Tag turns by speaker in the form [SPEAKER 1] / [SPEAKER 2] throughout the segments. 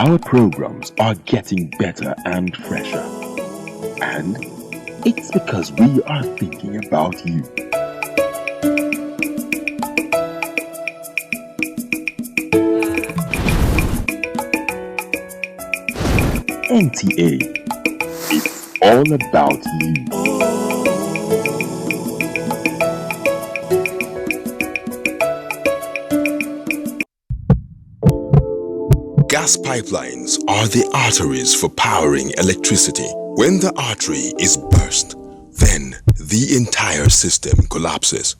[SPEAKER 1] Our programs are getting better and fresher. And it's because we are thinking about you. NTA, it's all about you.
[SPEAKER 2] Gas pipelines are the arteries for powering electricity. When the artery is burst, then the entire system collapses.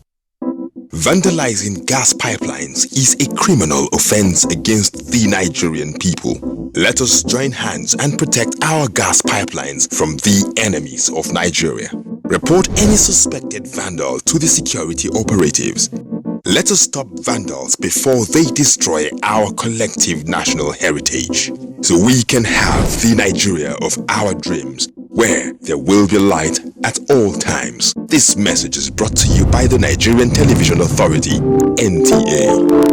[SPEAKER 2] Vandalizing gas pipelines is a criminal offense against the Nigerian people. Let us join hands and protect our gas pipelines from the enemies of Nigeria. Report any suspected vandal to the security operatives. Let us stop vandals before they destroy our collective national heritage, so we can have the Nigeria of our dreams, where there will be light at all times. This message is brought to you by the Nigerian Television Authority, NTA.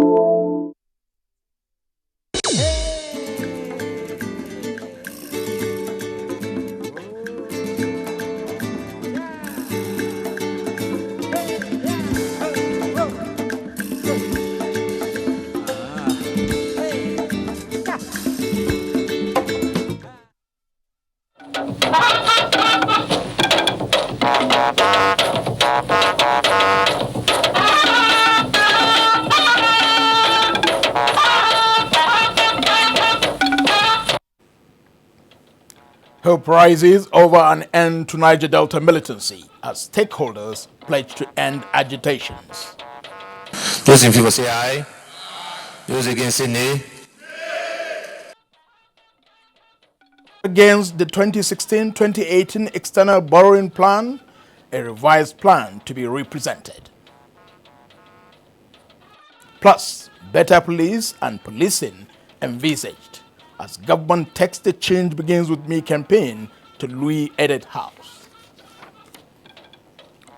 [SPEAKER 3] Hope rises over an end to Niger Delta militancy as stakeholders pledge to end agitations.
[SPEAKER 4] Those in favor say aye. Those against say nay.
[SPEAKER 3] Against the 2016-2018 external borrowing plan, a revised plan to be represented. Plus, better police and policing envisaged as government takes the Change Begins With Me campaign to Louis Edet House.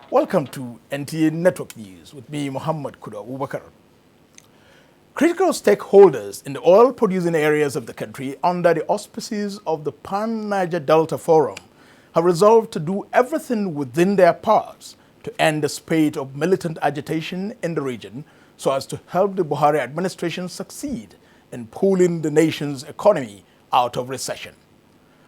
[SPEAKER 3] Welcome to NTA Network News with me, Muhammad Kuda Ubakar. Critical stakeholders in the oil-producing areas of the country under the auspices of the Pan-Niger Delta Forum have resolved to do everything within their powers to end the spate of militant agitation in the region so as to help the Buhari administration succeed in pulling the nation's economy out of recession.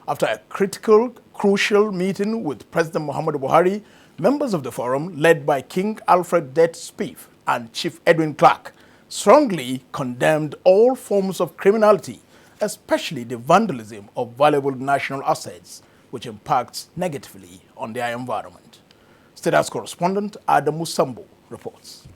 [SPEAKER 3] After a crucial meeting with President Muhammadu Buhari, members of the forum, led by King Alfred Det Spieth and Chief Edwin Clark, strongly condemned all forms of criminality, especially the vandalism of valuable national assets, which impacts negatively on their environment. State House correspondent Adamu Sambo reports.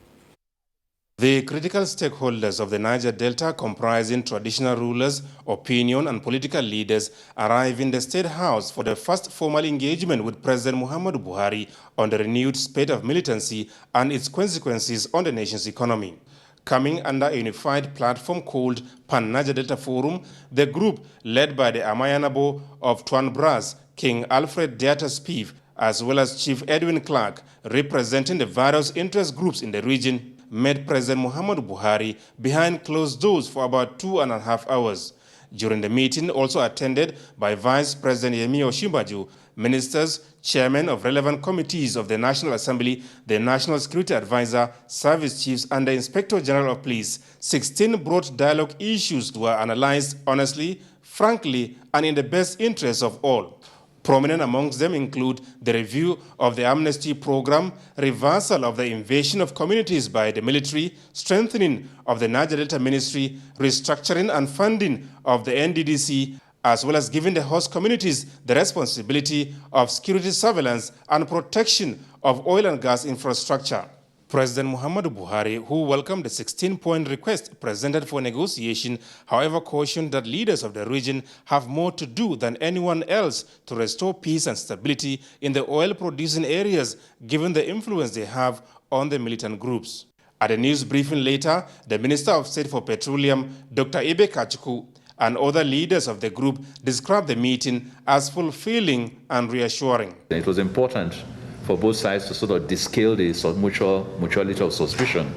[SPEAKER 5] The critical stakeholders of the Niger Delta, comprising traditional rulers, opinion and political leaders, arrived in the State House for the first formal engagement with President Muhammadu Buhari on the renewed spate of militancy and its consequences on the nation's economy. Coming under a unified platform called Pan-Niger Delta Forum, the group, led by the Amayanabo of Tuan Bras, King Alfred Det Spieth, as well as Chief Edwin Clark, representing the various interest groups in the region, met President Muhammadu Buhari behind closed doors for about 2.5 hours. During the meeting, also attended by Vice President Yemi Osinbajo, ministers, chairmen of relevant committees of the National Assembly, the National Security Advisor, service chiefs, and the Inspector General of Police, 16 broad dialogue issues were analyzed honestly, frankly, and in the best interests of all. Prominent amongst them include the review of the amnesty program, reversal of the invasion of communities by the military, strengthening of the Niger Delta Ministry, restructuring and funding of the NDDC, as well as giving the host communities the responsibility of security surveillance and protection of oil and gas infrastructure. President Muhammadu Buhari, who welcomed the 16-point request presented for negotiation, however cautioned that leaders of the region have more to do than anyone else to restore peace and stability in the oil-producing areas, given the influence they have on the militant groups. At a news briefing later, the Minister of State for Petroleum, Dr. Ibe Kachuku, and other leaders of the group described the meeting as fulfilling and reassuring.
[SPEAKER 6] It was important for both sides to sort of descale the mutuality of suspicion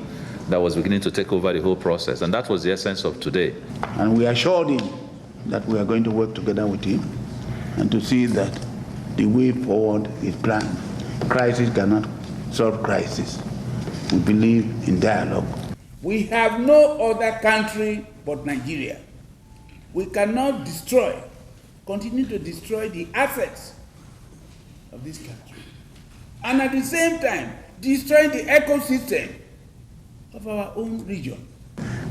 [SPEAKER 6] that was beginning to take over the whole process. And that was the essence of today.
[SPEAKER 7] And we assured him that we are going to work together with him and to see that the way forward is planned. Crisis cannot solve crisis. We believe in dialogue.
[SPEAKER 8] We have no other country but Nigeria. We cannot continue to destroy the assets of this country, and at the same time destroy the ecosystem of our own region.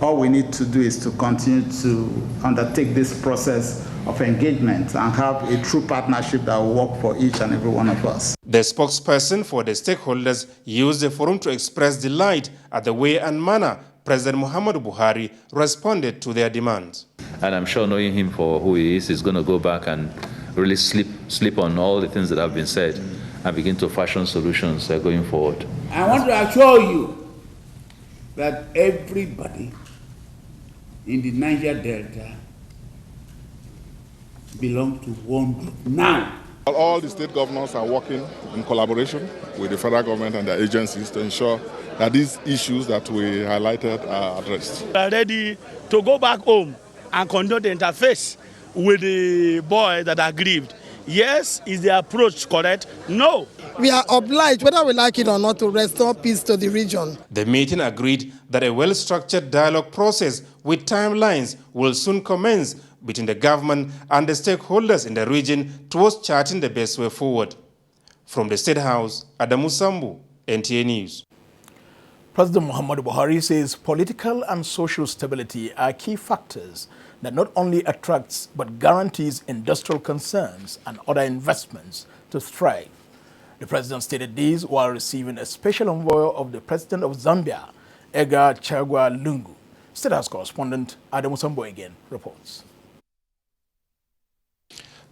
[SPEAKER 9] All we need to do is to continue to undertake this process of engagement and have a true partnership that will work for each and every one of us.
[SPEAKER 5] The spokesperson for the stakeholders used the forum to express delight at the way and manner President Muhammadu Buhari responded to their demands.
[SPEAKER 6] And I'm sure knowing him for who he is, he's going to go back and really sleep on all the things that have been said and begin to fashion solutions going forward.
[SPEAKER 8] I want to assure you that everybody in the Niger Delta belong to one group now.
[SPEAKER 10] All the state governors are working in collaboration with the federal government and their agencies to ensure that these issues that we highlighted are addressed.
[SPEAKER 11] We are ready to go back home and conduct the interface with the boys that are grieved. Yes, is the approach correct? No.
[SPEAKER 12] We are obliged, whether we like it or not, to restore peace to the region.
[SPEAKER 5] The meeting agreed that a well-structured dialogue process with timelines will soon commence between the government and the stakeholders in the region towards charting the best way forward. From the State House, Adamu Sambu, NTA News.
[SPEAKER 3] President Muhammadu Buhari says political and social stability are key factors that not only attracts but guarantees industrial concerns and other investments to thrive. The president stated this while receiving a special envoy of the president of Zambia, Edgar Chagwa Lungu. State House correspondent Adamu Sambo again reports.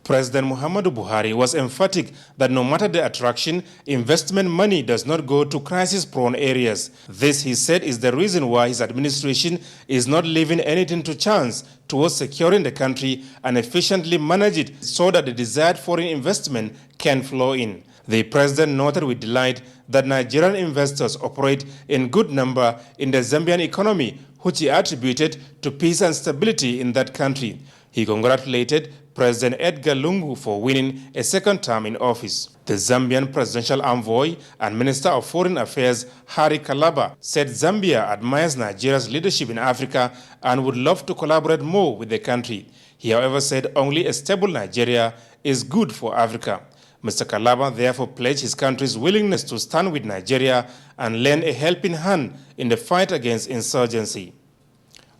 [SPEAKER 5] President Muhammadu Buhari was emphatic that no matter the attraction, investment money does not go to crisis-prone areas. This, he said, is the reason why his administration is not leaving anything to chance towards securing the country and efficiently manage it so that the desired foreign investment can flow in. The president noted with delight that Nigerian investors operate in good number in the Zambian economy, which he attributed to peace and stability in that country. He congratulated President Edgar Lungu for winning a second term in office. The Zambian presidential envoy and Minister of Foreign Affairs, Hari Kalaba, said Zambia admires Nigeria's leadership in Africa and would love to collaborate more with the country. He, however, said only a stable Nigeria is good for Africa. Mr. Kalaba therefore pledged his country's willingness to stand with Nigeria and lend a helping hand in the fight against insurgency.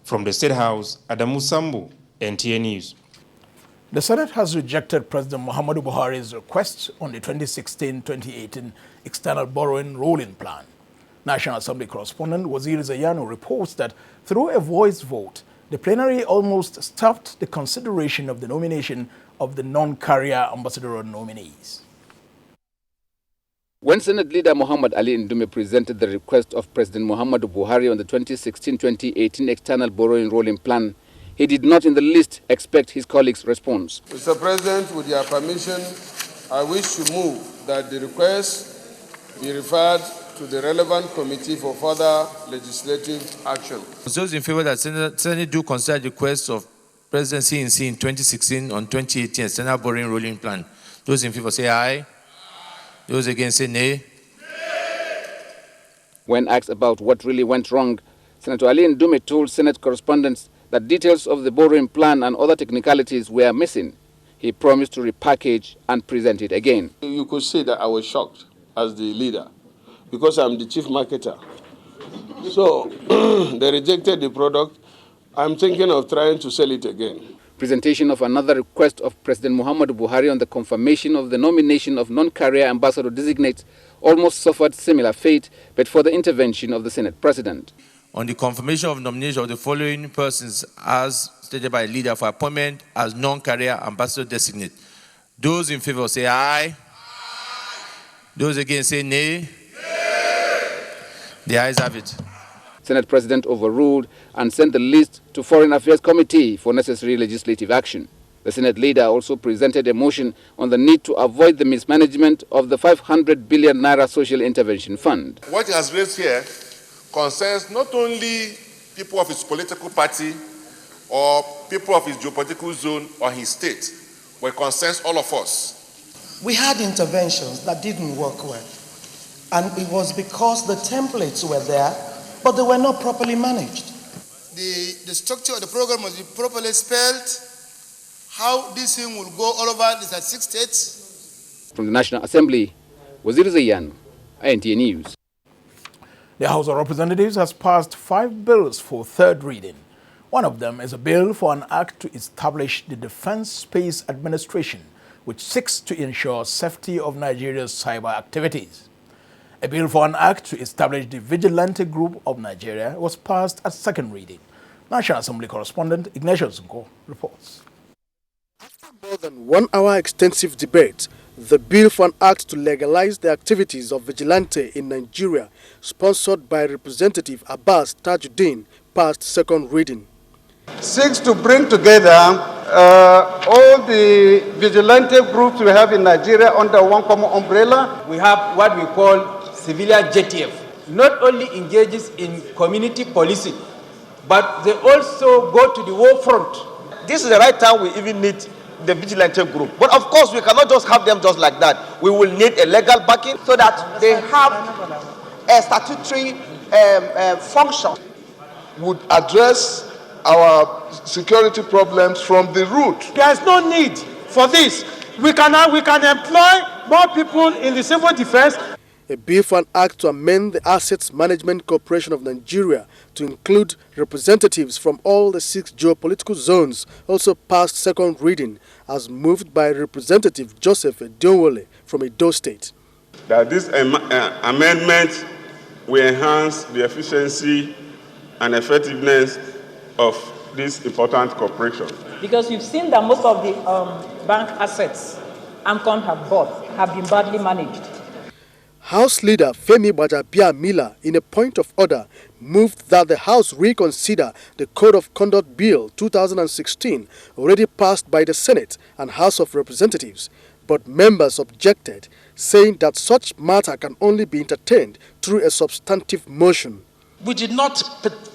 [SPEAKER 5] From the State House, Adamu Sambu, NTA News.
[SPEAKER 3] The Senate has rejected President Muhammadu Buhari's request on the 2016-2018 external borrowing rolling plan. National Assembly correspondent Waziri Zayano reports that through a voice vote, the plenary almost stopped the consideration of the nomination of the non-carrier ambassadorial nominees.
[SPEAKER 13] When Senate leader Muhammad Ali Ndume presented the request of President Muhammadu Buhari on the 2016-2018 external borrowing rolling plan, he did not in the least expect his colleagues' response.
[SPEAKER 14] Mr. President, with your permission, I wish to move that the request be referred to the relevant committee for further legislative action.
[SPEAKER 4] Those in favor that Senate do consider the request of President CNC in 2016 on 2018 external borrowing rolling plan. Those in favor say aye. Those against say nay.
[SPEAKER 13] When asked about what really went wrong, Senator Ali Ndume told Senate correspondents that details of the borrowing plan and other technicalities were missing. He promised to repackage and present it again.
[SPEAKER 14] You could say that I was shocked as the leader because I'm the chief marketer. So they rejected the product. I'm thinking of trying to sell it again.
[SPEAKER 13] Presentation of another request of President Muhammadu Buhari on the confirmation of the nomination of non-carrier ambassador designates almost suffered similar fate, but for the intervention of the Senate President.
[SPEAKER 4] On the confirmation of nomination of the following persons as stated by the leader for appointment as non-carrier ambassador designate. Those in favor say aye. Those against say nay. The ayes have it.
[SPEAKER 13] Senate President overruled and sent the list to Foreign Affairs Committee for necessary legislative action. The Senate leader also presented a motion on the need to avoid the mismanagement of the 500 billion naira social intervention fund.
[SPEAKER 10] What he has raised here concerns not only people of his political party
[SPEAKER 15] or people of his geopolitical zone or his state, but it concerns all of us.
[SPEAKER 16] We had interventions that didn't work well. And it was because the templates were there, but they were not properly managed.
[SPEAKER 17] The structure of the program must be properly spelled. How this thing will go all over the 6 states.
[SPEAKER 13] From the National Assembly, Wazir Zayan, NTA News.
[SPEAKER 3] The House of Representatives has passed 5 bills for third reading. One of them is a bill for an act to establish the Defense Space Administration, which seeks to ensure safety of Nigeria's cyber activities. A bill for an act to establish the Vigilante Group of Nigeria was passed at second reading. National Assembly correspondent Ignatius Nko reports.
[SPEAKER 18] After more than 1 hour extensive debate, the bill for an act to legalize the activities of vigilante in Nigeria, sponsored by Representative Abbas Tajuddin, passed second reading.
[SPEAKER 19] Seeks to bring together all the vigilante groups we have in Nigeria under one common umbrella.
[SPEAKER 20] We have what we call civilian JTF. Not only engages in community policing, but they also go to the war front.
[SPEAKER 21] This is the right time we even need the vigilante group. But of course, we cannot just have them just like that. We will need a legal backing so that they have a statutory function.
[SPEAKER 10] Would address our security problems from the root.
[SPEAKER 22] There is no need for this. We can employ more people in the civil defense.
[SPEAKER 18] A bill for an act to amend the Assets Management Corporation of Nigeria to include representatives from all the 6 geopolitical zones also passed second reading, as moved by Representative Joseph Edionwole from Edo State.
[SPEAKER 23] That this amendment will enhance the efficiency and effectiveness of this important corporation.
[SPEAKER 24] Because you've seen that most of the bank assets AMCON have bought have been badly managed.
[SPEAKER 18] House Leader Femi Gbajabiamila, in a point of order, moved that the House reconsider the Code of Conduct Bill 2016, already passed by the Senate and House of Representatives, but members objected, saying that such matter can only be entertained through a substantive motion.
[SPEAKER 25] We did not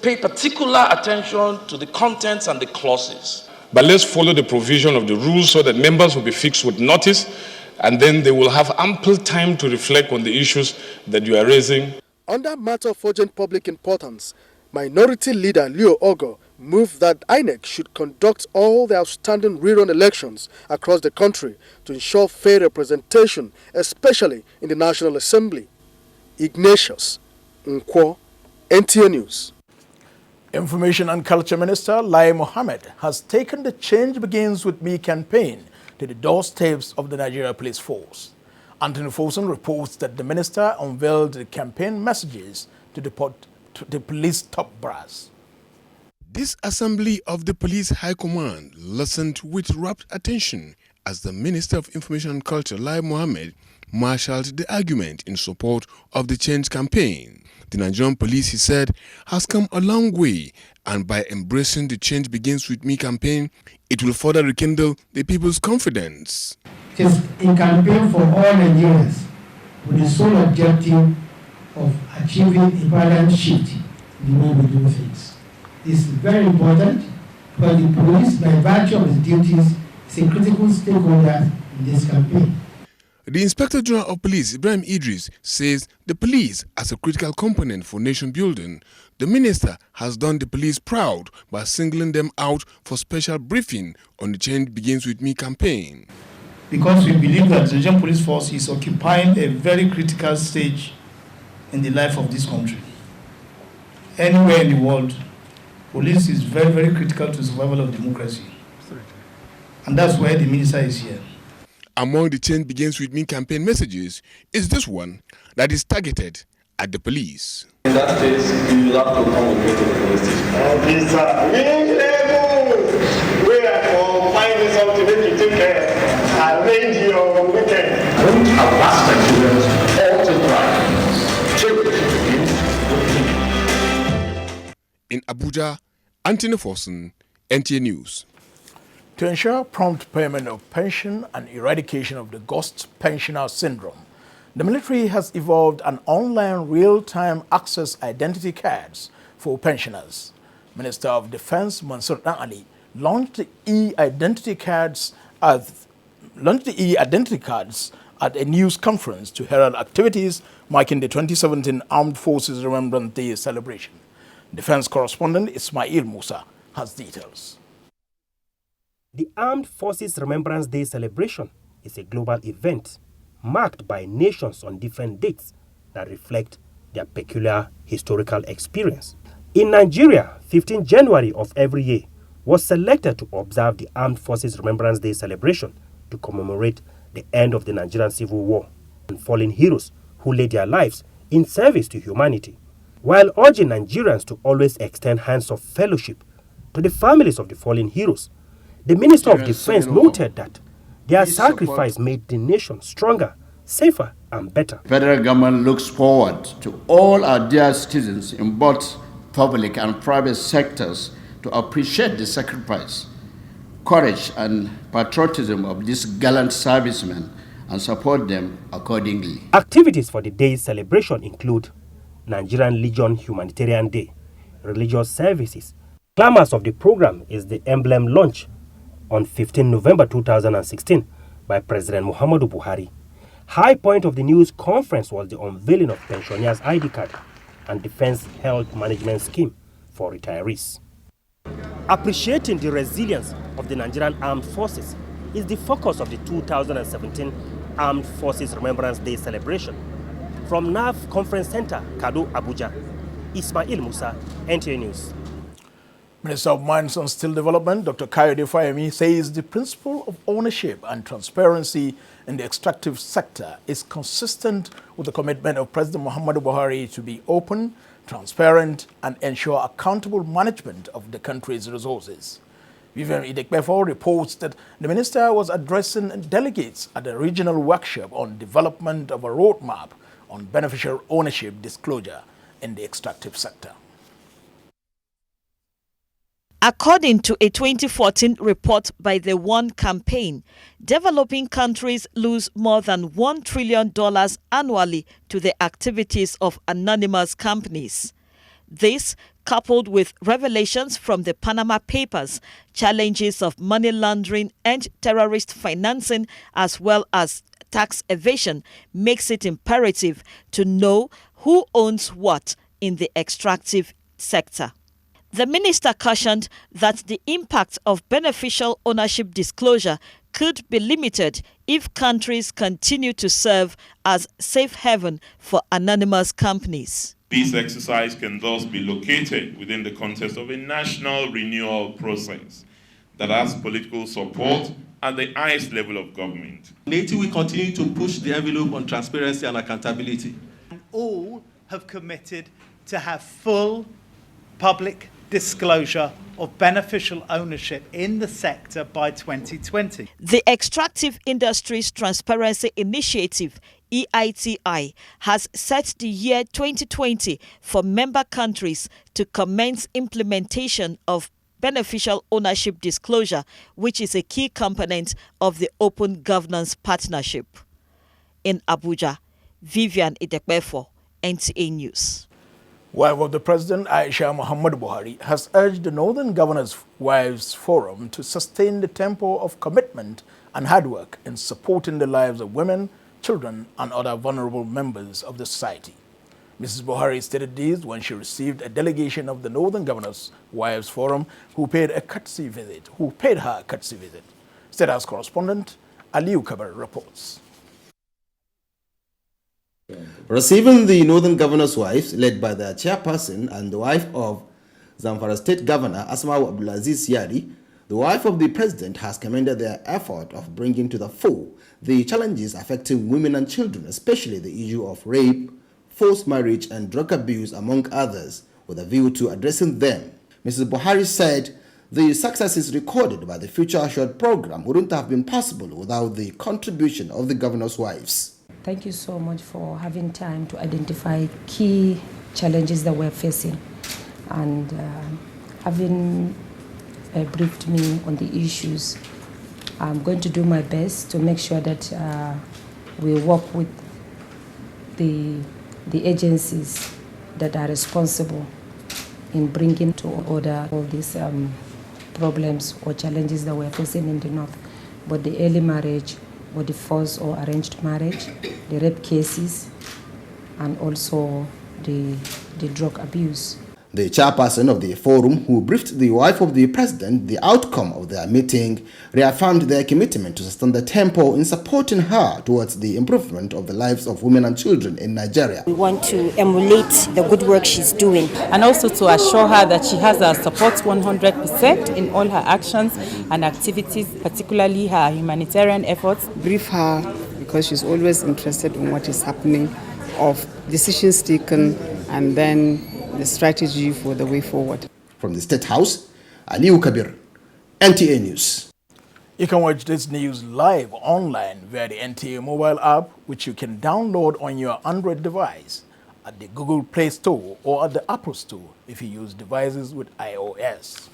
[SPEAKER 25] pay particular attention to the contents and the clauses.
[SPEAKER 26] But let's follow the provision of the rules so that members will be fixed with notice, and then they will have ample time to reflect on the issues that you are raising.
[SPEAKER 18] On that matter of urgent public importance, Minority Leader Leo Ogo moved that INEC should conduct all the outstanding rerun elections across the country to ensure fair representation, especially in the National Assembly. Ignatius Nkwo, NTA News.
[SPEAKER 3] Information and Culture Minister Lai Mohammed has taken the Change Begins With Me campaign to the doorsteps of the Nigeria Police Force. Anthony Folsom reports that the minister unveiled the campaign messages to the police top brass.
[SPEAKER 2] This assembly of the Police High Command listened with rapt attention as the Minister of Information and Culture, Lai Mohammed, marshaled the argument in support of the Change campaign. The Nigerian police, he said, has come a long way, and by embracing the Change Begins With Me campaign, it will further rekindle the people's confidence.
[SPEAKER 27] It is a campaign for all Nigerians with the sole objective of achieving a paradigm shift in the way we do things. This is very important because the police, by virtue of its duties, is a critical stakeholder in this campaign.
[SPEAKER 2] The Inspector General of Police, Ibrahim Idris, says the police as a critical component for nation building. The minister has done the police proud by singling them out for special briefing on the Change Begins With Me campaign.
[SPEAKER 22] Because we believe that the Nigerian Police Force is occupying a very critical stage in the life of this country. Anywhere in the world, police is very, very critical to the survival of democracy. And that's why the minister is here.
[SPEAKER 2] Among the Change Begins With Me campaign messages is this one that is targeted at the police.
[SPEAKER 28] In that case, you will have to come with me to the police station.
[SPEAKER 29] Officer, we are for finding something that you take care. Arrange your weekend.
[SPEAKER 28] I don't harass Nigerians all the time.
[SPEAKER 2] In Abuja, Anthony Forson, NTA News.
[SPEAKER 3] To ensure prompt payment of pension and eradication of the ghost pensioner syndrome, the military has evolved an online real-time access identity cards for pensioners. Minister of Defense Mansour Ali launched the e-identity cards at a news conference to herald activities marking the 2017 Armed Forces Remembrance Day celebration. Defense correspondent Ismail Musa has details.
[SPEAKER 1] The Armed Forces Remembrance Day celebration is a global event marked by nations on different dates that reflect their peculiar historical experience. In Nigeria, 15 January of every year was selected to observe the Armed Forces Remembrance Day celebration to commemorate the end of the Nigerian Civil War and fallen heroes who laid their lives in service to humanity, while urging Nigerians to always extend hands of fellowship to the families of the fallen heroes. The Minister of Defense noted that their sacrifice made the nation stronger, safer, and better.
[SPEAKER 5] The federal government looks forward to all our dear citizens in both public and private sectors to appreciate the sacrifice, courage, and patriotism of these gallant servicemen and support them accordingly.
[SPEAKER 1] Activities for the day's celebration include Nigerian Legion Humanitarian Day, religious services. Climax of the program is the emblem launch on 15 November 2016 by President Muhammadu Buhari. High point of the news conference was the unveiling of pensioners' ID card and Defense Health Management Scheme for retirees. Appreciating the resilience of the Nigerian Armed Forces is the focus of the 2017 Armed Forces Remembrance Day celebration. From NAV Conference Center, Kado, Abuja, Ismail Musa, NTA News.
[SPEAKER 3] Minister of Mines and Steel Development, Dr. Kayode Fayemi, says the principle of ownership and transparency in the extractive sector is consistent with the commitment of President Muhammadu Buhari to be open, transparent, and ensure accountable management of the country's resources. Vivian Idekbefo reports that the minister was addressing delegates at a regional workshop on development of a roadmap on beneficial ownership disclosure in the extractive sector.
[SPEAKER 6] According to a 2014 report by the One Campaign, developing countries lose more than $1 trillion annually to the activities of anonymous companies. This, coupled with revelations from the Panama Papers, challenges of money laundering and terrorist financing, as well as tax evasion, makes it imperative to know who owns what in the extractive sector. The minister cautioned that the impact of beneficial ownership disclosure could be limited if countries continue to serve as safe haven for anonymous companies.
[SPEAKER 7] This exercise can thus be located within the context of a national renewal process that has political support at the highest level of government.
[SPEAKER 8] NTA will continue to push the envelope on transparency and accountability.
[SPEAKER 9] All have committed to have full public disclosure of beneficial ownership in the sector by 2020.
[SPEAKER 6] The Extractive Industries Transparency Initiative, EITI, has set the year 2020 for member countries to commence implementation of beneficial ownership disclosure, which is a key component of the Open Governance Partnership. In Abuja, Vivian Idekbefo, NTA News.
[SPEAKER 3] Wife of the President, Aisha Muhammad Buhari, has urged the Northern Governors' Wives Forum to sustain the tempo of commitment and hard work in supporting the lives of women, children, and other vulnerable members of the society. Mrs. Buhari stated this when she received a delegation of the Northern Governors' Wives Forum who paid her a courtesy visit. State House correspondent Aliu Kabar reports.
[SPEAKER 11] Receiving the Northern Governor's wives, led by their chairperson and the wife of Zamfara State Governor Asma Abdulaziz Yari, the wife of the president has commended their effort of bringing to the fore the challenges affecting women and children, especially the issue of rape, forced marriage, and drug abuse, among others, with a view to addressing them. Mrs. Buhari said the successes recorded by the Future Assured program wouldn't have been possible without the contribution of the governor's wives.
[SPEAKER 12] Thank you so much for having time to identify key challenges that we're facing and having briefed me on the issues. I'm going to do my best to make sure that we work with the agencies that are responsible in bringing to order all these problems or challenges that we're facing in the north. But the early marriage, or the forced or arranged marriage, the rape cases, and also the drug abuse.
[SPEAKER 11] The chairperson of the forum, who briefed the wife of the president the outcome of their meeting, reaffirmed their commitment to sustain the tempo in supporting her towards the improvement of the lives of women and children in Nigeria.
[SPEAKER 4] We want to emulate the good work she's doing,
[SPEAKER 13] and also to assure her that she has our support 100% in all her actions and activities, particularly her humanitarian efforts.
[SPEAKER 14] Brief her because she's always interested in what is happening, of decisions taken, and then the strategy for the way forward.
[SPEAKER 11] From the State House, Aliu Kabir, NTA News.
[SPEAKER 3] You can watch this news live online via the NTA mobile app, which you can download on your Android device at the Google Play Store or at the Apple Store if you use devices with iOS.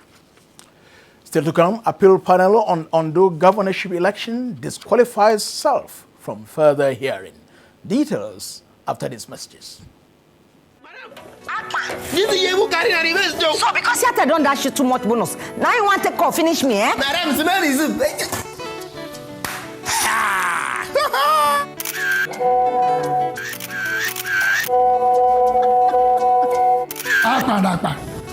[SPEAKER 3] Still to come, appeal panel on Ondo governorship election disqualifies self from further hearing. Details after these messages.
[SPEAKER 15] So because you had done that shit too much bonus, now you want to go finish me, eh?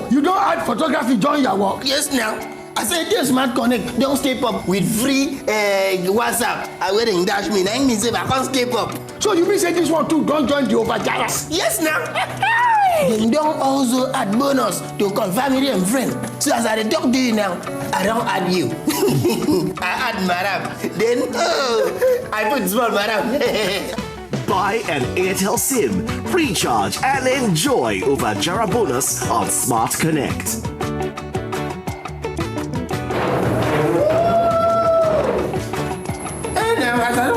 [SPEAKER 16] You don't add photography join your work.
[SPEAKER 17] Yes, now. I said, this Smart Connect, don't step up with free WhatsApp. I wearing dash me. Now, means if I can't step up.
[SPEAKER 16] So you mean say this one too, don't join the overjaras?
[SPEAKER 17] Yes, now. Then don't also add bonus to call family and friend. So as I talk to you now, I don't add you. I add Madam. Then, I put small Madam.
[SPEAKER 19] Buy an Airtel SIM, recharge and enjoy overjara bonus on Smart Connect.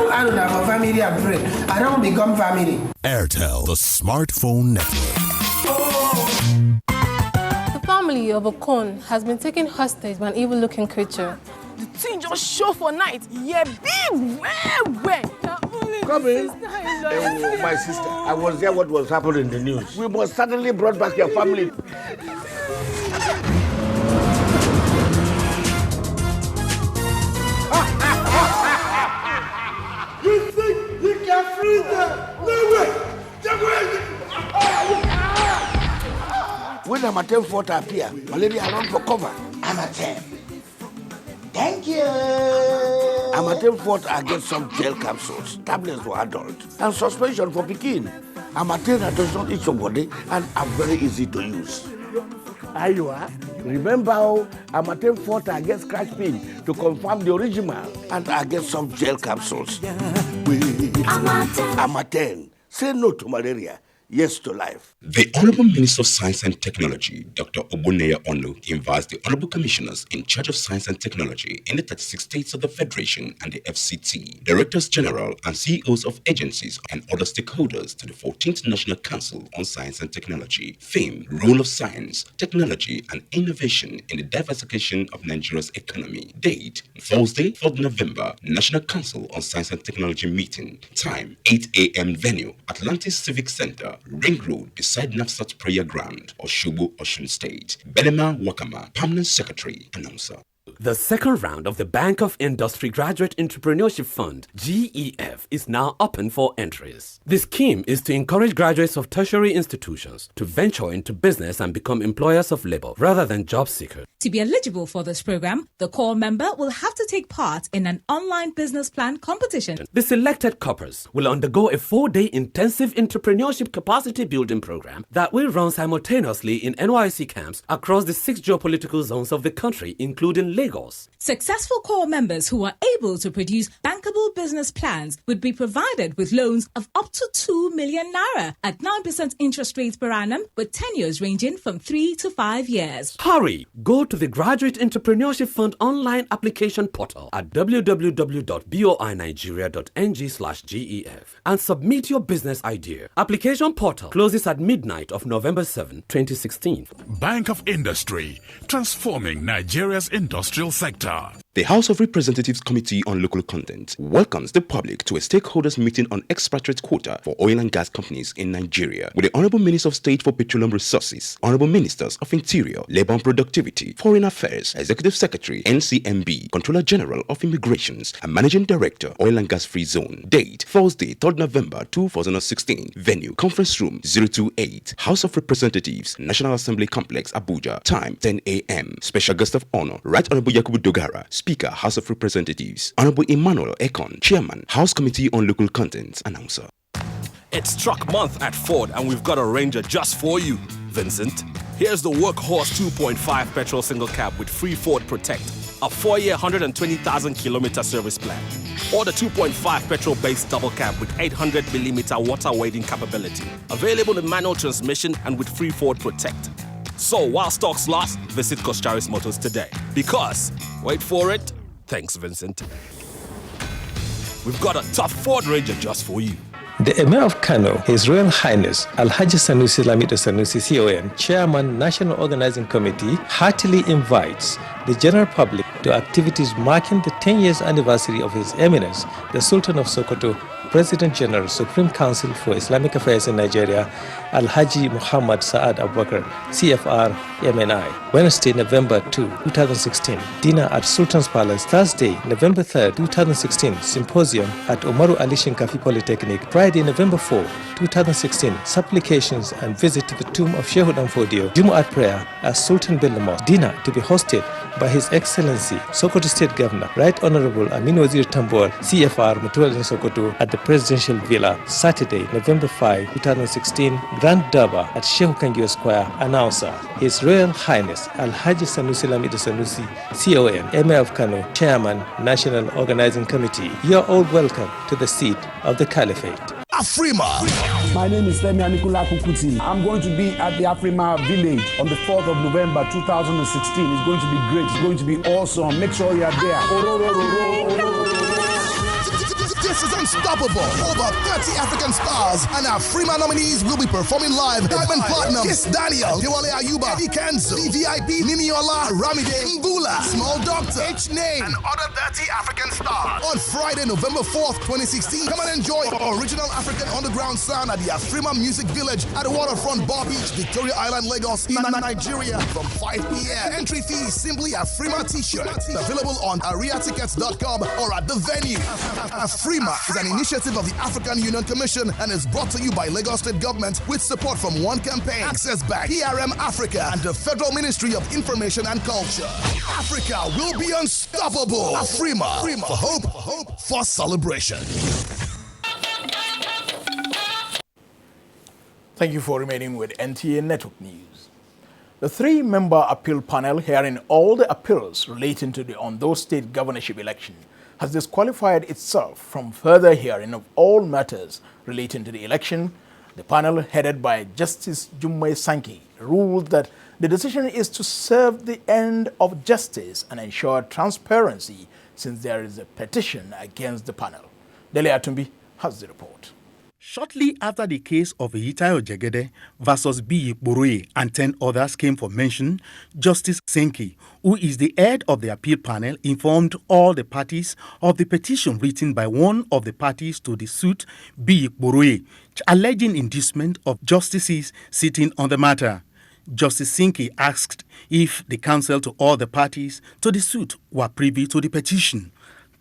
[SPEAKER 17] I don't have a family and friend. I don't become family.
[SPEAKER 20] Airtel, the smartphone network.
[SPEAKER 21] The family of Okon has been taken hostage by an evil-looking creature.
[SPEAKER 30] The thing just show for night. Yeah, big, where?
[SPEAKER 16] Come in. My sister, I was there what was happening in the news. We must suddenly brought back your family.
[SPEAKER 29] You think you can freeze them? No way!
[SPEAKER 16] When Amatem fought appear, Malaria run for cover.
[SPEAKER 17] Amatem. Thank you.
[SPEAKER 16] Amatem fought against some gel capsules, tablets for adults, and suspension for Pekin. Amatem does not eat somebody and are very easy to use. There you are. Remember how Amatem fought against scratch pin to confirm the original and against some gel capsules. Amatem. Say no to malaria. Yes to life.
[SPEAKER 31] The Honorable Minister of Science and Technology, Dr. Ogbonnaya Onu, invites the Honorable Commissioners in charge of Science and Technology in the 36 states of the Federation and the FCT, Directors General and CEOs of agencies and other stakeholders to the 14th National Council on Science and Technology. Theme, Role of Science, Technology and Innovation in the Diversification of Nigeria's Economy. Date, Thursday, 4th November, National Council on Science and Technology meeting. Time, 8 a.m. Venue, Atlantis Civic Center, Ring Road, beside Nafsat Prayer Ground, Oshobo, Osun State. Belema Wakama, Permanent Secretary, Announcer.
[SPEAKER 32] The second round of the Bank of Industry Graduate Entrepreneurship Fund, GEF, is now open for entries. The scheme is to encourage graduates of tertiary institutions to venture into business and become employers of labor rather than job seekers.
[SPEAKER 33] To be eligible for this program, the core member will have to take part in an online business plan competition.
[SPEAKER 32] The selected corpers will undergo a 4-day intensive entrepreneurship capacity building program that will run simultaneously in NYC camps across the 6 geopolitical zones of the country, including Lagos.
[SPEAKER 33] Successful core members who are able to produce bankable business plans would be provided with loans of up to 2 million naira at 9% interest rates per annum, with tenures ranging from 3 to 5 years.
[SPEAKER 32] Hurry! Go to the Graduate Entrepreneurship Fund online application portal at www.boinigeria.ng/GEF and submit your business idea. Application portal closes at midnight of November 7, 2016.
[SPEAKER 20] Bank of Industry, transforming Nigeria's industrial sector.
[SPEAKER 31] The House of Representatives Committee on Local Content welcomes the public to a stakeholders meeting on expatriate quota for oil and gas companies in Nigeria with the Honorable Minister of State for Petroleum Resources, Honorable Ministers of Interior, Labour and Productivity, Foreign Affairs, Executive Secretary, NCMB, Controller General of Immigrations, and Managing Director, Oil and Gas Free Zone. Date, Thursday, 3rd November 2016. Venue, Conference Room 028, House of Representatives, National Assembly Complex, Abuja. Time, 10 a.m. Special Guest of Honor, Right Honorable Yakubu Dogara, Speaker, House of Representatives, Honorable Emmanuel Ekon, Chairman, House Committee on Local Content, Announcer.
[SPEAKER 1] It's truck month at Ford and we've got a Ranger just for you, Vincent. Here's the Workhorse 2.5 petrol single cab with free Ford Protect, a 4-year 120,000-kilometer service plan. Or the 2.5 petrol-based double cab with 800mm water wading capability, available in manual transmission and with free Ford Protect. So while stocks last, visit Kostaris Motors today. Because, wait for it, thanks Vincent, we've got a tough Ford Ranger just for you.
[SPEAKER 2] The Emir of Kano, His Royal Highness Alhaji Sanusi Lamido Sanusi CON, Chairman, National Organizing Committee, heartily invites the general public to activities marking the 10 years anniversary of His Eminence, the Sultan of Sokoto, President General, Supreme Council for Islamic Affairs in Nigeria, Alhaji Muhammad Saad Abubakar, CFR, MNI. Wednesday, November 2, 2016, dinner at Sultan's Palace. Thursday, November 3, 2016, symposium at Umaru Ali Shinkafi Polytechnic. Friday, November 4, 2016, supplications and visit to the tomb of Sheikh Fodio. Jumu'at prayer at Sultan Bello Mosque. Dinner to be hosted by His Excellency, Sokoto State Governor, Right Honorable Amin Wazir Tambol, CFR, Mutual in Sokoto, at the Presidential Villa. Saturday, November 5, 2016, Grand Durbar at Sheikh Kangiwa Square. Announcer, His Royal Highness Alhaji Sanusi Lamido Sanusi, CON, Emir of Kano, Chairman, National Organizing Committee. You are all welcome to the seat of the Caliphate.
[SPEAKER 5] Afrima. My name is Femi Anikula Kukuti. I'm going to be at the Afrima village on the 4th of November 2016. It's going to be great. It's going to be awesome. Make sure you are there. This is unstoppable. Over 30 African stars and our Afrima nominees will be performing live. Diamond Platinum, Kiss Daniel, Dewale Ayuba, Eddie Kenzo, DVIP, Niniola, Ramide, Mbula, Small Doctor, H-Name, and other 30 African stars. On Friday, November 4th, 2016, come and enjoy original African underground sound at the Afrima Music Village at the waterfront Bar Beach, Victoria Island, Lagos, Nigeria, from 5 p.m. Entry fee is simply Afrima t-shirt. Available on ariatickets.com or at the venue. Afrima is an initiative of the African Union Commission and is brought to you by Lagos State Government with support from One Campaign, Access Bank, PRM Africa, and the Federal Ministry of Information and Culture. Africa will be unstoppable. Afrima, for hope, for celebration.
[SPEAKER 3] Thank you for remaining with NTA Network News. The 3-member appeal panel hearing all the appeals relating to the Ondo State governorship election has disqualified itself from further hearing of all matters relating to the election. The panel, headed by Justice Jummai Sankey, ruled that the decision is to serve the end of justice and ensure transparency since there is a petition against the panel. Dele Atumbi has the report.
[SPEAKER 7] Shortly after the case of Iyitayo Jegede versus B. Ikborue and 10 others came for mention, Justice Sankey, who is the head of the appeal panel, informed all the parties of the petition written by one of the parties to the suit, B. Ikborue, alleging inducement of justices sitting on the matter. Justice Sankey asked if the counsel to all the parties to the suit were privy to the petition.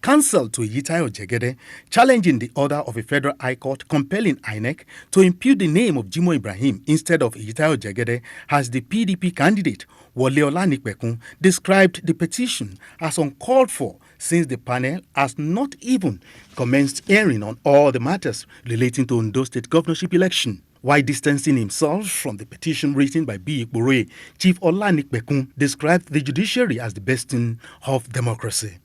[SPEAKER 7] Counsel to Iyitayo Jegede, challenging the order of a federal high court compelling INEC to impute the name of Jimoh Ibrahim instead of Iyitayo Jegede as the PDP candidate, Wole Olanipekun, described the petition as uncalled for since the panel has not even commenced hearing on all the matters relating to Ondo State governorship election. While distancing himself from the petition written by B. Ikborue, Chief Olanipekun described the judiciary as the bastion of democracy.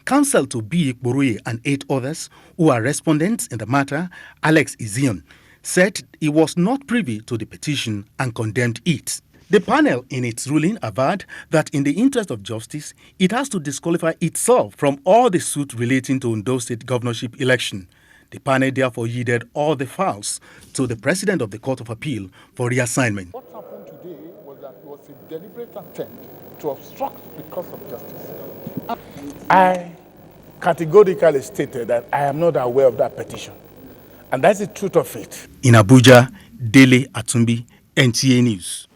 [SPEAKER 7] Counsel to B. Ikborue and 8 others who are respondents in the matter, Alex Izion, said he was not privy to the petition and condemned it. The panel, in its ruling, averred that in the interest of justice, it has to disqualify itself from all the suit relating to Ondo State governorship election. The panel therefore yielded all the files to the President of the Court of Appeal for reassignment.
[SPEAKER 10] What happened today was that it was a deliberate attempt to obstruct the course of justice.
[SPEAKER 5] I categorically stated that I am not aware of that petition. And that's the truth of it.
[SPEAKER 7] In Abuja, Dele Atumbi, NTA News.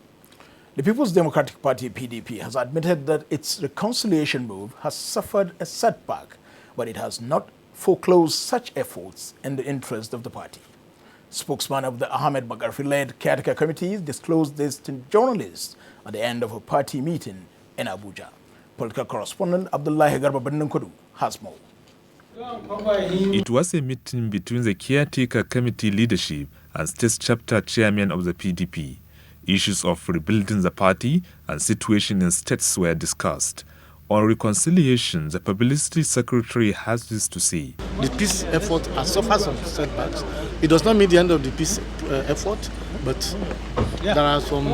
[SPEAKER 3] The People's Democratic Party, PDP, has admitted that its reconciliation move has suffered a setback, but it has not foreclosed such efforts in the interest of the party. Spokesman of the Ahmed Magarfi-led caretaker committee disclosed this to journalists at the end of a party meeting in Abuja. Political correspondent Abdullahi Garba Benunkudu has more.
[SPEAKER 6] It was a meeting between the caretaker committee leadership and state chapter chairman of the PDP. Issues of rebuilding the party and situation in states were discussed. On reconciliation, the publicity secretary has this to say.
[SPEAKER 8] The peace effort has suffered some setbacks. It does not mean the end of the peace effort, but there are some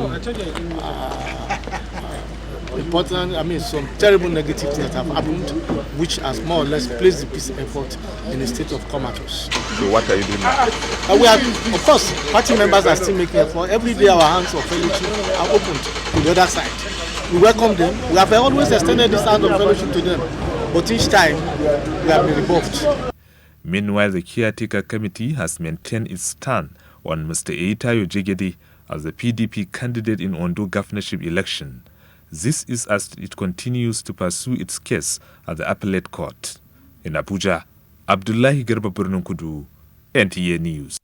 [SPEAKER 8] some terrible negative things that have happened, which has more or less placed the peace effort in a state of comatose.
[SPEAKER 6] So what are you doing now?
[SPEAKER 8] We are, of course, party members are still making effort. Every day our hands of fellowship are opened to the other side. We welcome them. We have always extended this hand of fellowship to them, but each time we have been rebuffed.
[SPEAKER 6] Meanwhile, the caretaker committee has maintained its stand on Mr. Eitayo Jegede as the PDP candidate in Ondo governorship election. This is as it continues to pursue its case at the appellate court. In Abuja, Abdullahi Garba Burnunkudu, NTA News.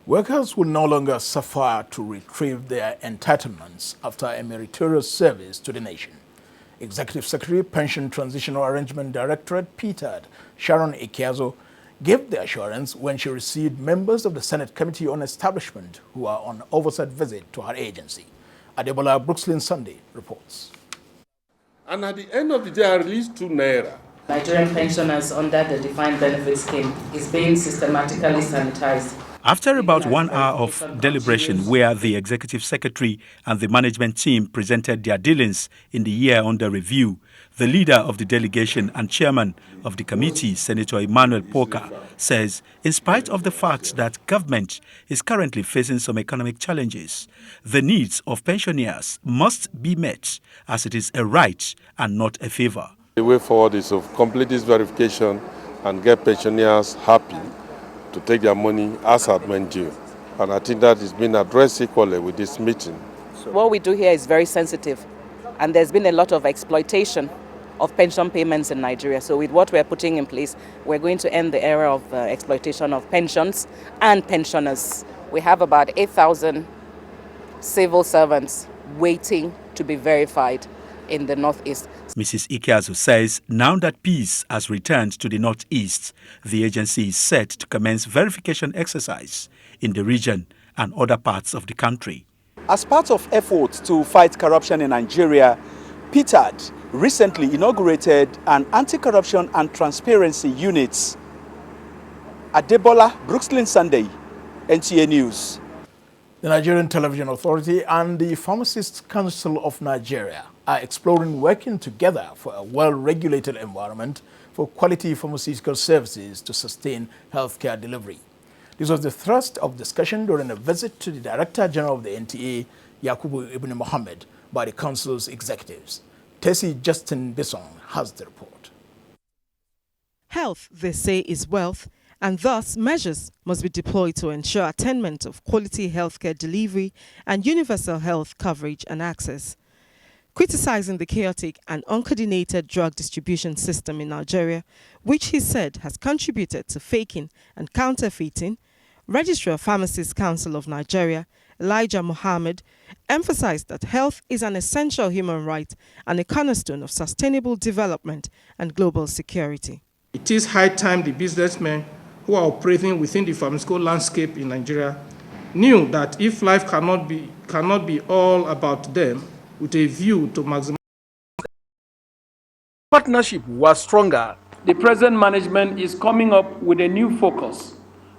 [SPEAKER 3] Workers will no longer suffer to retrieve their entitlements after a meritorious service to the nation. Executive Secretary, Pension Transitional Arrangement Directorate, PTAD, Sharon Ikiazo, gave the assurance when she received members of the Senate Committee on Establishment who are on oversight visit to her agency. Adebola Brookslyn Sunday reports.
[SPEAKER 9] And at the end of the day, I released 2 naira.
[SPEAKER 10] Nigerian pensioners under the defined benefit scheme is being systematically sanitized.
[SPEAKER 12] After about 1 hour of deliberation where the executive secretary and the management team presented their dealings in the year under review, the leader of the delegation and chairman of the committee, Senator Emmanuel Poka, says in spite of the fact that government is currently facing some economic challenges, the needs of pensioners must be met as it is a right and not a favor.
[SPEAKER 9] The way forward is to complete this verification and get pensioners happy to take their money as at when due. And I think that is being addressed equally with this meeting.
[SPEAKER 18] What we do here is very sensitive, and there's been a lot of exploitation of pension payments in Nigeria. So with what we're putting in place, we're going to end the era of exploitation of pensions and pensioners. We have about 8,000 civil servants waiting to be verified in the Northeast.
[SPEAKER 12] Mrs. Ikiazu says now that peace has returned to the Northeast, the agency is set to commence verification exercise in the region and other parts of the country.
[SPEAKER 22] As part of efforts to fight corruption in Nigeria, PTAD recently inaugurated an anti-corruption and transparency unit. Adebola Brookslyn Sunday, NTA News.
[SPEAKER 3] The Nigerian Television Authority and the Pharmacists Council of Nigeria are exploring working together for a well-regulated environment for quality pharmaceutical services to sustain healthcare delivery. This was the thrust of discussion during a visit to the Director General of the NTA, Yakubu Ibn Mohammed, by the Council's executives. Tessie Justin Bisson has the report.
[SPEAKER 23] Health, they say, is wealth, and thus measures must be deployed to ensure attainment of quality healthcare delivery and universal health coverage and access. Criticizing the chaotic and uncoordinated drug distribution system in Nigeria, which he said has contributed to faking and counterfeiting, Registrar of Pharmacists Council of Nigeria, Elijah Mohammed, emphasized that health is an essential human right and a cornerstone of sustainable development and global security.
[SPEAKER 24] It is high time the businessmen who are operating within the pharmaceutical landscape in Nigeria knew that if life cannot be all about them, with a view to maximize
[SPEAKER 25] partnership was stronger. The present management is coming up with a new focus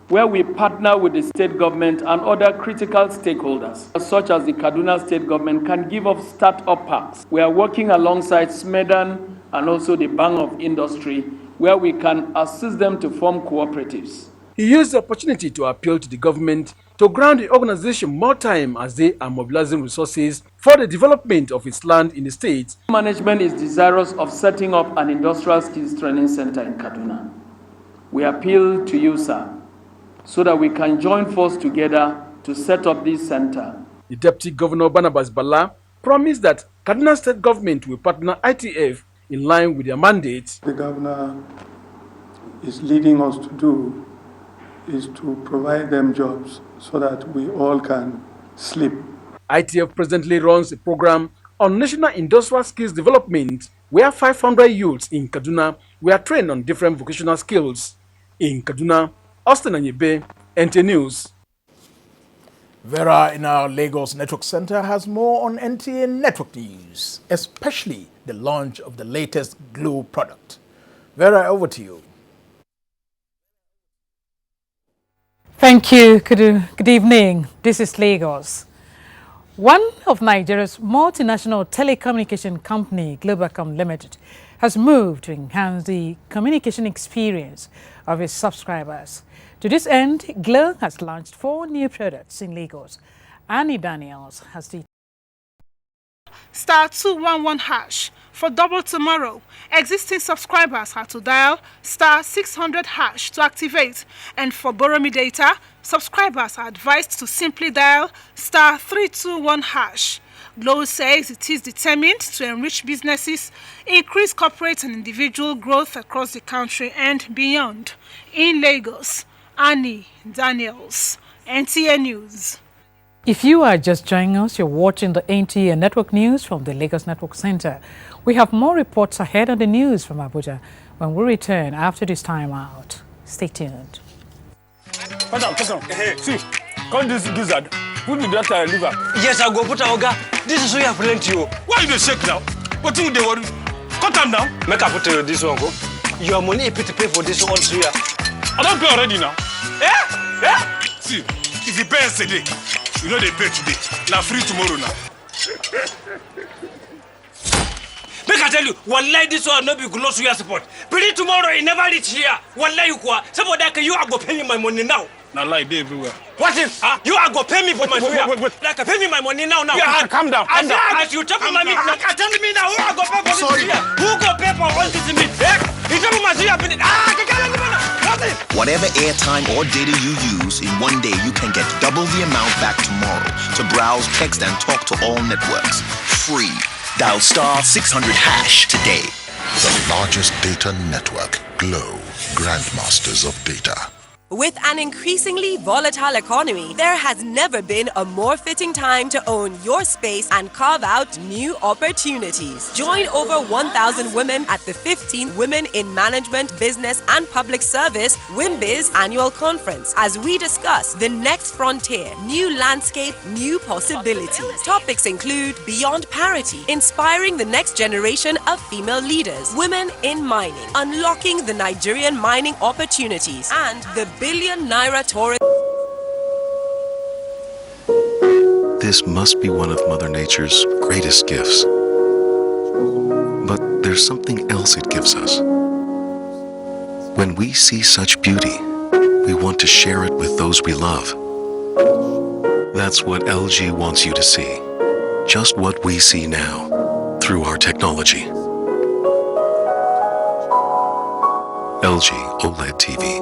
[SPEAKER 25] where we partner with the state government and other critical stakeholders, such as the Kaduna state government can give us start-up parks. We are working alongside SMEDAN and also the Bank of Industry, where we can assist them to form cooperatives. He used the opportunity to appeal to the government to grant the organization more time as they are mobilizing resources for the development of its land in the state. Management is desirous of setting up an industrial skills training center in Kaduna. We appeal to you, sir, so that we can join forces together to set up this center.
[SPEAKER 24] The Deputy Governor Barnabas Bala promised that Kaduna State Government will partner ITF in line with their mandate.
[SPEAKER 4] The governor is leading us to do is to provide them jobs so that we all can sleep.
[SPEAKER 24] ITF presently runs a program on national industrial skills development where 500 youths in Kaduna were trained on different vocational skills. In Kaduna, Austin Anyebe, NTA News.
[SPEAKER 3] Vera in our Lagos Network Center has more on NTA Network News, especially the launch of the latest Glow product. Vera, over to you.
[SPEAKER 11] Thank you. Good evening. This is Lagos. One of Nigeria's multinational telecommunication company, Globacom Limited, has moved to enhance the communication experience of its subscribers. To this end, Glo has launched 4 new products in Lagos. Annie Daniels has the
[SPEAKER 13] *211# for double tomorrow. Existing subscribers have to dial *600# to activate, and for Borrow Me data, subscribers are advised to simply dial *321#. Glo says it is determined to enrich businesses, increase corporate and individual growth across the country and beyond. In Lagos, Annie Daniels, NTA News.
[SPEAKER 11] If you are just joining us, you're watching the NTA Network News from the Lagos Network Center. We have more reports ahead on the news from Abuja when we return after this time out. Stay tuned.
[SPEAKER 14] See, come this gizzard. Put the data liver.
[SPEAKER 15] Yes, I go put Oga. This is where you have plenty.
[SPEAKER 14] Why you dey shake now? What do they worry? Cut them down.
[SPEAKER 15] Make I put this one go. Your money is to pay for this one too.
[SPEAKER 14] I don't pay already now. See, if you pay yesterday, you know they pay today. Now free tomorrow now.
[SPEAKER 15] Make I tell you, wallahi this one no be Glo Suya support. Pretty tomorrow it never reach here. Wallahi you kwa. Somebody that you are go pay me my money now.
[SPEAKER 14] Now lie they everywhere.
[SPEAKER 15] What if? You are go pay me for my suya. Like pay me my money now.
[SPEAKER 14] Yeah, calm down. Calm down.
[SPEAKER 15] As you talk my money, tell me now who are go pay for this suya? Who go pay for all this me? You talk my suya.
[SPEAKER 17] Whatever airtime or data you use, in one day you can get double the amount back tomorrow to browse, text, and talk to all networks. Free. Dial *600# today.
[SPEAKER 20] The largest data network, Glo, grandmasters of data.
[SPEAKER 19] With an increasingly volatile economy, there has never been a more fitting time to own your space and carve out new opportunities. Join over 1,000 women at the 15th Women in Management, Business and Public Service WIMBIZ annual conference as we discuss the next frontier, new landscape, new possibilities. Topics include Beyond Parity, inspiring the next generation of female leaders, women in mining, unlocking the Nigerian mining opportunities, and the billion naira tourism.
[SPEAKER 21] This must be one of Mother Nature's greatest gifts. But there's something else it gives us. When we see such beauty, we want to share it with those we love. That's what LG wants you to see. Just what we see now, through our technology. LG OLED TV.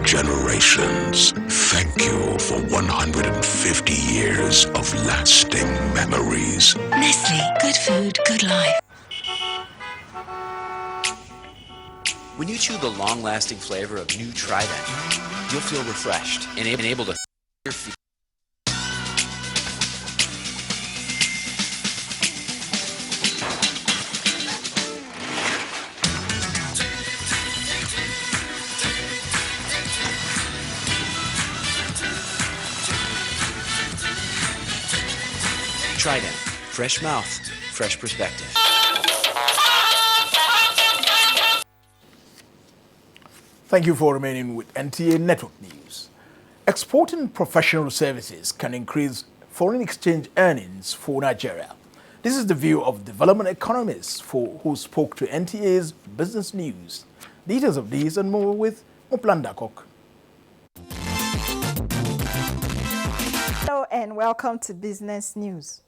[SPEAKER 20] Generations. Thank you for 150 years of lasting memories.
[SPEAKER 21] days.
[SPEAKER 1] Nestle, good food, good life.
[SPEAKER 2] When you chew the long-lasting flavor of new Trident, you'll feel refreshed and able to your feet. Trident, fresh mouth, fresh perspective.
[SPEAKER 3] Thank you for remaining with NTA Network News. Exporting professional services can increase foreign exchange earnings for Nigeria. This is the view of development economists who spoke to NTA's Business News. Details of these and more with Moplanda Kok.
[SPEAKER 5] Hello and welcome to Business News.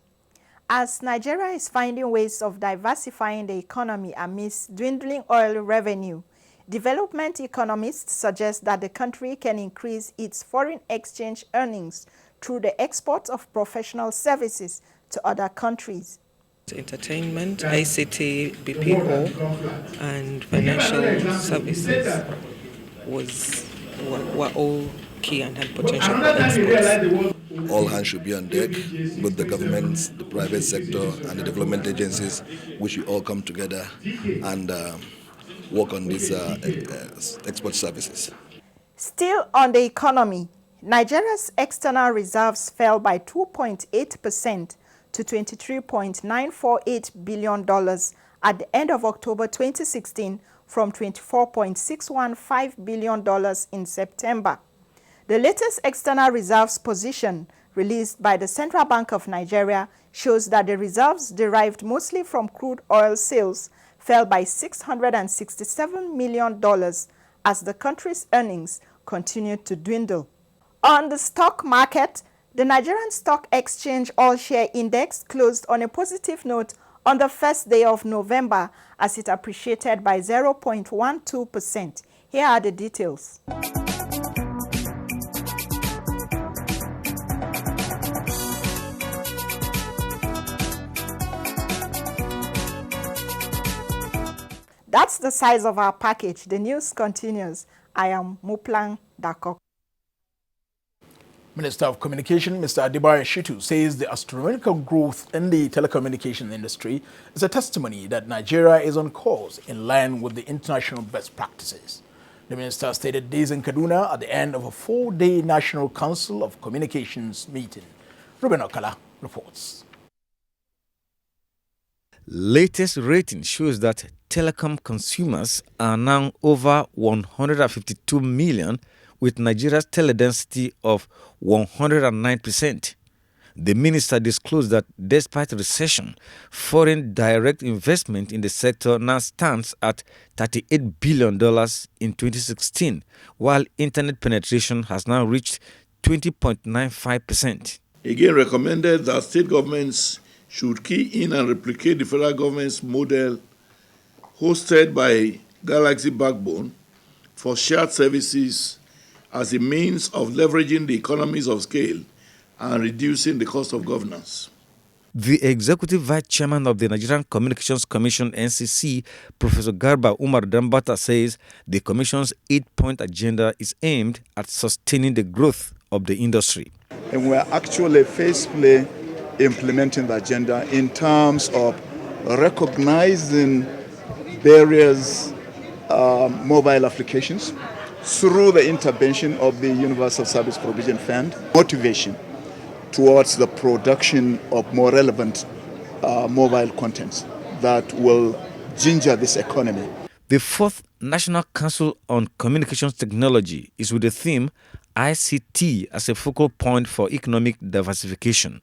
[SPEAKER 5] As Nigeria is finding ways of diversifying the economy amidst dwindling oil revenue, development economists suggest that the country can increase its foreign exchange earnings through the export of professional services to other countries.
[SPEAKER 7] Entertainment, ICT, BPO, and financial services were all key and had potential for exports.
[SPEAKER 16] All hands should be on deck, both the governments, the private sector, and the development agencies, which should all come together and work on these export services.
[SPEAKER 5] Still on the economy, Nigeria's external reserves fell by 2.8% to $23.948 billion at the end of October 2016 from $24.615 billion in September. The latest external reserves position released by the Central Bank of Nigeria shows that the reserves derived mostly from crude oil sales fell by $667 million as the country's earnings continued to dwindle. On the stock market, the Nigerian Stock Exchange All-Share Index closed on a positive note on the first day of November as it appreciated by 0.12%. Here are the details. That's the size of our package. The news continues. I am Muplang Dakok.
[SPEAKER 3] Minister of Communication, Mr. Adebayo Shitu, says the astronomical growth in the telecommunication industry is a testimony that Nigeria is on course in line with the international best practices. The minister stated this in Kaduna at the end of a 4-day National Council of Communications meeting. Ruben Okala reports.
[SPEAKER 26] Latest rating shows that telecom consumers are now over 152 million, with Nigeria's teledensity of 109%. The minister disclosed that despite recession, foreign direct investment in the sector now stands at $38 billion in 2016, while internet penetration has now reached 20.95%.
[SPEAKER 27] Again, recommended that state governments should key in and replicate the federal government's model hosted by Galaxy Backbone for shared services as a means of leveraging the economies of scale and reducing the cost of governance.
[SPEAKER 26] The Executive Vice Chairman of the Nigerian Communications Commission, NCC, Professor Garba Umar Dambata, says the Commission's 8-point agenda is aimed at sustaining the growth of the industry.
[SPEAKER 28] And we're actually faithfully implementing the agenda in terms of recognizing various mobile applications through the intervention of the Universal Service Provision Fund, motivation towards the production of more relevant mobile contents that will ginger this economy.
[SPEAKER 26] The 4th National Council on Communications Technology is with the theme ICT as a focal point for economic diversification.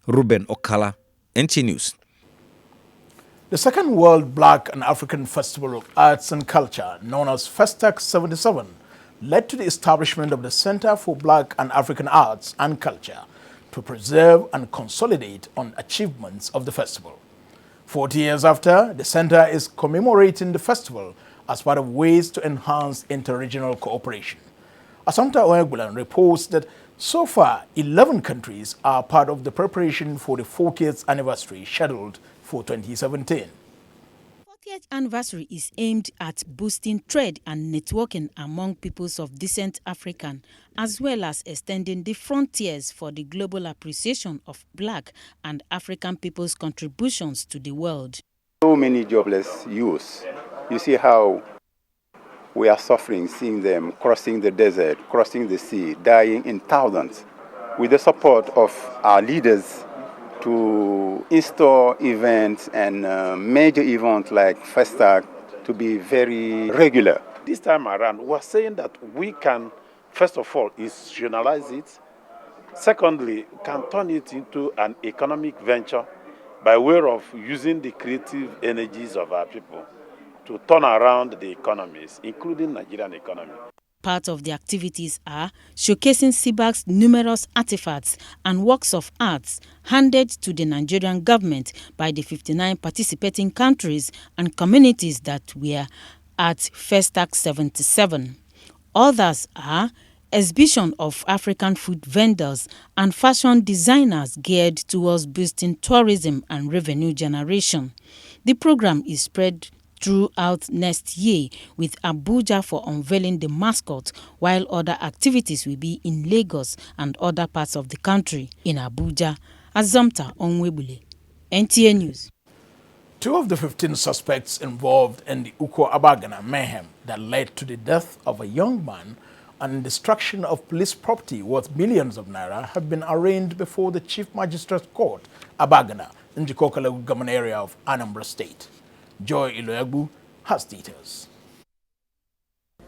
[SPEAKER 26] Ruben Okala, NT News.
[SPEAKER 3] The second World Black and African Festival of Arts and Culture, known as Festac 77, led to the establishment of the Center for Black and African Arts and Culture to preserve and consolidate on achievements of the festival. 40 years after, the center is commemorating the festival as part of ways to enhance inter-regional cooperation. Assumpta Oegbulan reports that So far, 11 countries are part of the preparation for the 40th anniversary scheduled for 2017.
[SPEAKER 6] 40th anniversary is aimed at boosting trade and networking among peoples of decent African, as well as extending the frontiers for the global appreciation of Black and African people's contributions to the world.
[SPEAKER 8] So many jobless youths. You see how we are suffering, seeing them crossing the desert, crossing the sea, dying in thousands. With the support of our leaders to install events and major events like Festac to be very regular.
[SPEAKER 9] This time around, we're saying that we can, first of all, institutionalize it. Secondly, can turn it into an economic venture by way of using the creative energies of our people to turn around the economies, including Nigerian economy.
[SPEAKER 6] Part of the activities are showcasing CBAC's numerous artifacts and works of arts handed to the Nigerian government by the 59 participating countries and communities that were at Festac 77. Others are exhibition of African food vendors and fashion designers geared towards boosting tourism and revenue generation. The program is spread throughout next year, with Abuja for unveiling the mascot, while other activities will be in Lagos and other parts of the country. In Abuja, Azamta Onwebule, NTA News.
[SPEAKER 3] 2 of the 15 suspects involved in the Uko Abagana mayhem that led to the death of a young man and destruction of police property worth millions of naira have been arraigned before the Chief Magistrate Court, Abagana, in the Kokala government area of Anambra State. Joy Iloyagbu has details.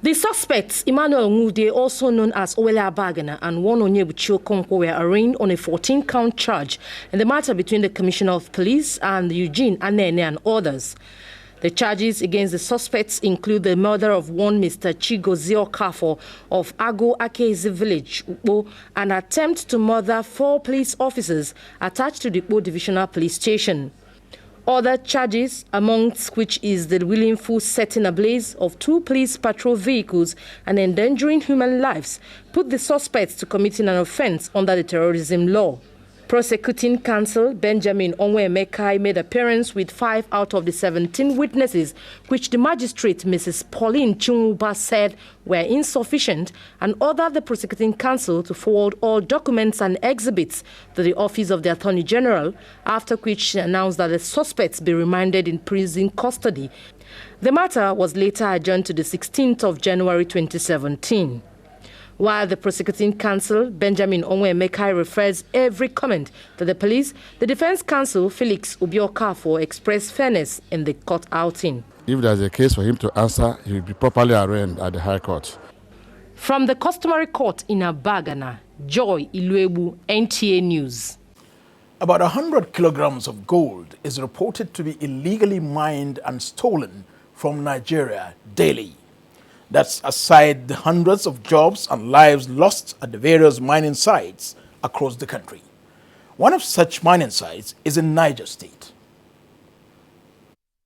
[SPEAKER 10] The suspects, Emmanuel Ngude, also known as Owele Abagana, and one Onyebuchi Okonkwo, were arraigned on a 14-count charge in the matter between the Commissioner of Police and Eugene Anene and others. The charges against the suspects include the murder of one Mr. Chigozie Okafor of Ago Akezi village, Ukpo, and attempt to murder 4 police officers attached to the Ukpo Divisional Police Station. Other charges, amongst which is the willful setting ablaze of 2 police patrol vehicles and endangering human lives, put the suspects to committing an offense under the terrorism law. Prosecuting counsel Benjamin Onwe-Emekai made appearance with 5 out of the 17 witnesses, which the magistrate, Mrs. Pauline Chumuba, said were insufficient, and ordered the prosecuting counsel to forward all documents and exhibits to the Office of the Attorney General, after which she announced that the suspects be remanded in prison custody. The matter was later adjourned to the 16th of January 2017. While the prosecuting counsel, Benjamin Onwe-Emekai, refers every comment to the police, the defense counsel, Felix Obiokafo, expressed fairness in the court outing.
[SPEAKER 12] If there's a case for him to answer, he will be properly arraigned at the High Court.
[SPEAKER 10] From the customary court in Abagana, Joy Iluebu, NTA News.
[SPEAKER 3] About 100 kilograms of gold is reported to be illegally mined and stolen from Nigeria daily. That's aside the hundreds of jobs and lives lost at the various mining sites across the country. One of such mining sites is in Niger State.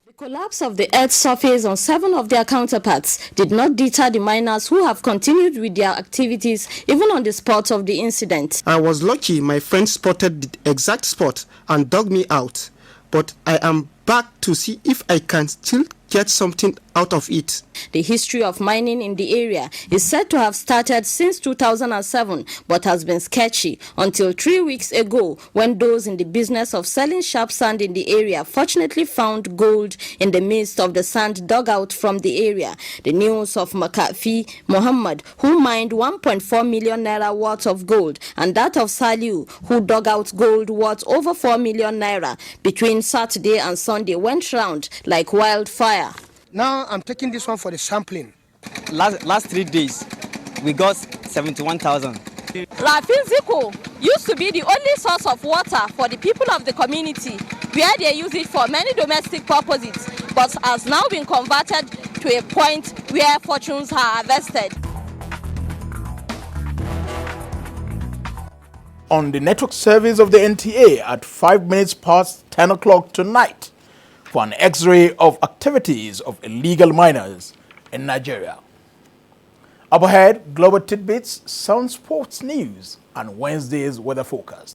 [SPEAKER 18] The collapse of the Earth's surface on 7 of their counterparts did not deter the miners who have continued with their activities even on the spot of the incident.
[SPEAKER 22] I was lucky my friend spotted the exact spot and dug me out, but I am back to see if I can still get something out of it.
[SPEAKER 18] The history of mining in the area is said to have started since 2007, but has been sketchy until 3 weeks ago, when those in the business of selling sharp sand in the area fortunately found gold in the midst of the sand dug out from the area. The news of Makafi Muhammad, who mined 1.4 million naira worth of gold, and that of Saliu, who dug out gold worth over 4 million naira between Saturday and Sunday, went round like wildfire.
[SPEAKER 23] Now I'm taking this one for the sampling.
[SPEAKER 29] Last 3 days, we got 71,000.
[SPEAKER 30] La Physical used to be the only source of water for the people of the community, where they use it for many domestic purposes, but has now been converted to a point where fortunes are harvested.
[SPEAKER 3] On the network service of the NTA at 5 minutes past 10 o'clock tonight, for an X-ray of activities of illegal miners in Nigeria. Up ahead, global tidbits, some sports news, and Wednesday's weather forecast.